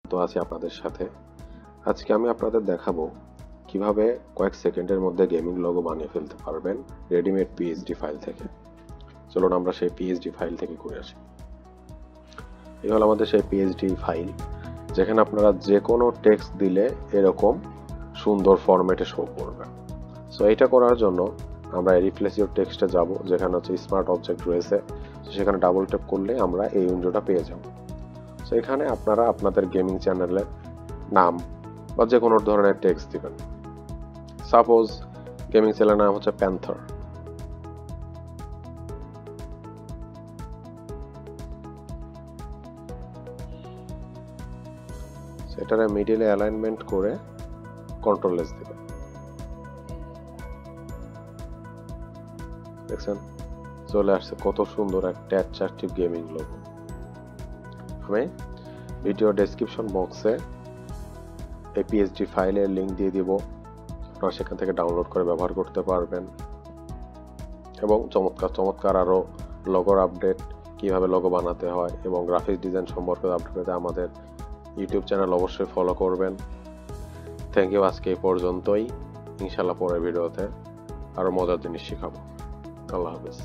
যুক্ত আছি আপনাদের সাথে। আজকে আমি আপনাদের দেখাবো কিভাবে কয়েক সেকেন্ডের মধ্যে গেমিং লোগো বানিয়ে ফেলতে পারবেন রেডিমেড PSD ফাইল থেকে। চলুন আমরা সেই PSD ফাইল থেকে করে আসি। এই হলো আমাদের সেই PSD ফাইল, যেখানে আপনারা যে কোনো টেক্সট দিলে এরকম সুন্দর ফরম্যাটে শো করবে। সো এটা করার জন্য আমরা রিপ্লেস ইউর টেক্সটে যাব, যেখানে হচ্ছে স্মার্ট অবজেক্ট রয়েছে। সেখানে ডাবল ট্যাপ করলে আমরা এই উইন্ডোটা পেয়ে যাব। সো এখানে আপনারা আপনাদের গেমিং চ্যানেলের নাম বা যে কোনো ধরনের টেক্সট দিবেন। সাপোজ গেমিং চ্যানেলের নাম হচ্ছে প্যান্থার। সেটারে মিডিলে অ্যালাইনমেন্ট করে কন্ট্রোল এস দিবেন। দেখছেন চলে আসছে কত সুন্দর একটা অ্যাট্রাকটিভ গেমিং লোগো। আমি ভিডিও ডেসক্রিপশন বক্সে এই PSD ফাইলের লিংক দিয়ে দিব, আপনারা সেখান থেকে ডাউনলোড করে ব্যবহার করতে পারবেন। এবং চমৎকার চমৎকার আরও লোগোর আপডেট, কিভাবে লোগো বানাতে হয় এবং গ্রাফিক্স ডিজাইন সম্পর্কে আপডেট পেতে আমাদের ইউটিউব চ্যানেল অবশ্যই ফলো করবেন। Thank you. আজকে এই পর্যন্তই। ইনশাল্লাহ পরের ভিডিওতে আরও মজার জিনিস শেখাবো। আল্লাহ হাফেজ।